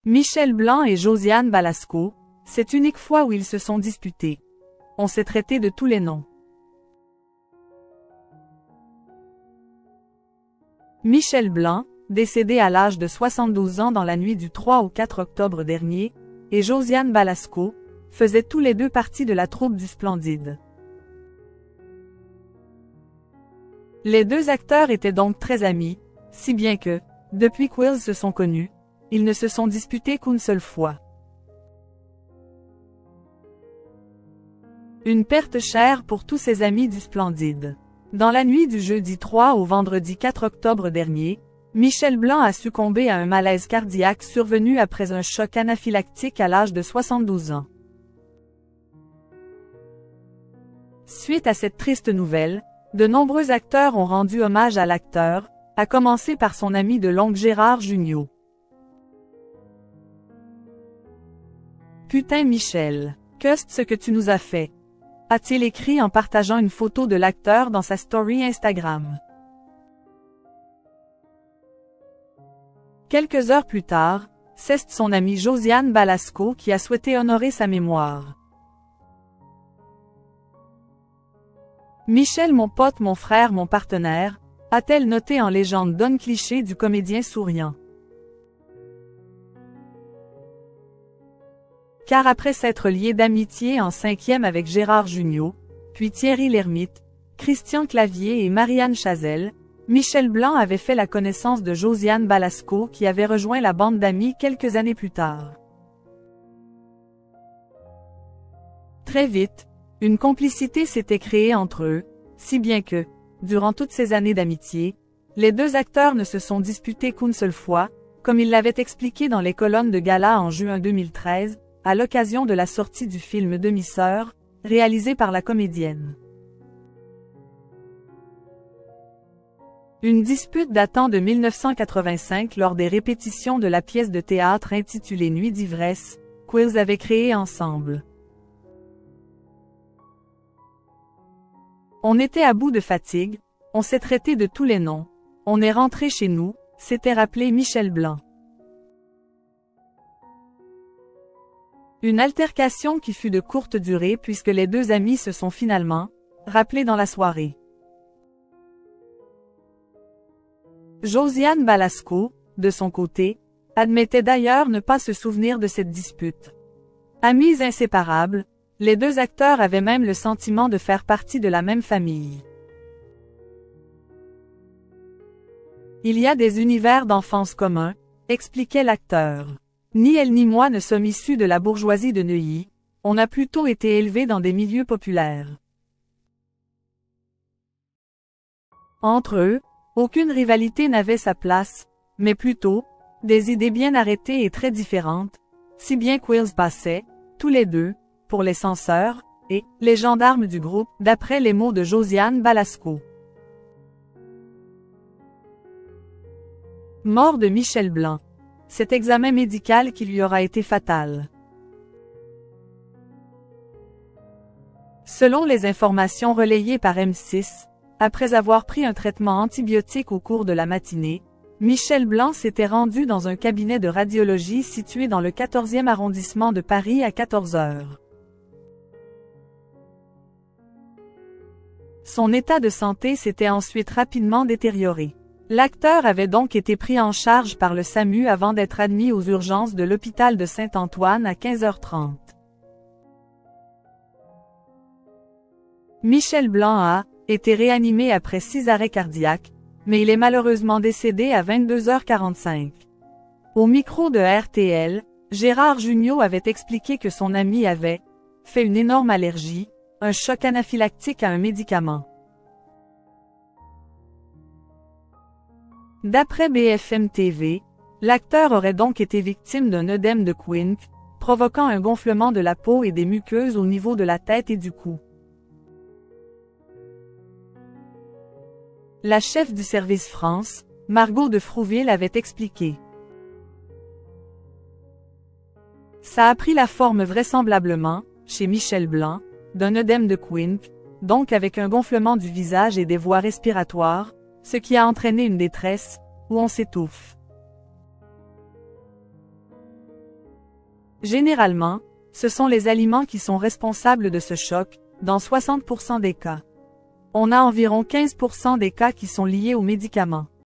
Michel Blanc et Josiane Balasco, cette unique fois où ils se sont disputés. On s'est traité de tous les noms. Michel Blanc, décédé à l'âge de 72 ans dans la nuit du 3 au 4 octobre dernier, et Josiane Balasco, faisaient tous les deux partie de la troupe du Splendide. Les deux acteurs étaient donc très amis, si bien que, depuis qu'ils se sont connus, ils ne se sont disputés qu'une seule fois. Une perte chère pour tous ses amis du Splendide. Dans la nuit du jeudi 3 au vendredi 4 octobre dernier, Michel Blanc a succombé à un malaise cardiaque survenu après un choc anaphylactique à l'âge de 72 ans. Suite à cette triste nouvelle, de nombreux acteurs ont rendu hommage à l'acteur, à commencer par son ami de longue Gérard Jugnot. Putain Michel, qu'est-ce ce que tu nous as fait? A-t-il écrit en partageant une photo de l'acteur dans sa story Instagram. Quelques heures plus tard, c'est son amie Josiane Balasco qui a souhaité honorer sa mémoire. Michel mon pote, mon frère, mon partenaire, a-t-elle noté en légende donne cliché du comédien souriant. Car après s'être lié d'amitié en 5e avec Gérard Jugnot, puis Thierry Lhermitte, Christian Clavier et Marianne Chazelle, Michel Blanc avait fait la connaissance de Josiane Balasco qui avait rejoint la bande d'amis quelques années plus tard. Très vite, une complicité s'était créée entre eux, si bien que, durant toutes ces années d'amitié, les deux acteurs ne se sont disputés qu'une seule fois, comme ils l'avaient expliqué dans les colonnes de gala en juin 2013, à l'occasion de la sortie du film Demi-sœur, réalisé par la comédienne. Une dispute datant de 1985 lors des répétitions de la pièce de théâtre intitulée Nuit d'ivresse, qu'ils avaient créée ensemble. On était à bout de fatigue, on s'est traité de tous les noms, on est rentré chez nous, s'était rappelé Michel Blanc. Une altercation qui fut de courte durée puisque les deux amis se sont finalement rappelés dans la soirée. Josiane Balasco, de son côté, admettait d'ailleurs ne pas se souvenir de cette dispute. Amis inséparables, les deux acteurs avaient même le sentiment de faire partie de la même famille. Il y a des univers d'enfance communs, expliquait l'acteur. Ni elle ni moi ne sommes issus de la bourgeoisie de Neuilly, on a plutôt été élevés dans des milieux populaires. Entre eux, aucune rivalité n'avait sa place, mais plutôt, des idées bien arrêtées et très différentes, si bien qu'ils passaient, tous les deux, pour les censeurs, et les gendarmes du groupe, d'après les mots de Josiane Balasco. Mort de Michel Blanc. Cet examen médical qui lui aura été fatal. Selon les informations relayées par M6, après avoir pris un traitement antibiotique au cours de la matinée, Michel Blanc s'était rendu dans un cabinet de radiologie situé dans le 14e arrondissement de Paris à 14 heures. Son état de santé s'était ensuite rapidement détérioré. L'acteur avait donc été pris en charge par le SAMU avant d'être admis aux urgences de l'hôpital de Saint-Antoine à 15h30. Michel Blanc a été réanimé après 6 arrêts cardiaques, mais il est malheureusement décédé à 22h45. Au micro de RTL, Gérard Jugnot avait expliqué que son ami avait fait une énorme allergie, un choc anaphylactique à un médicament. D'après BFM TV, l'acteur aurait donc été victime d'un œdème de Quincke, provoquant un gonflement de la peau et des muqueuses au niveau de la tête et du cou. La chef du service France, Margot de Frouville avait expliqué. Ça a pris la forme vraisemblablement, chez Michel Blanc, d'un œdème de Quincke, donc avec un gonflement du visage et des voies respiratoires, ce qui a entraîné une détresse, où on s'étouffe. Généralement, ce sont les aliments qui sont responsables de ce choc, dans 60% des cas. On a environ 15% des cas qui sont liés aux médicaments.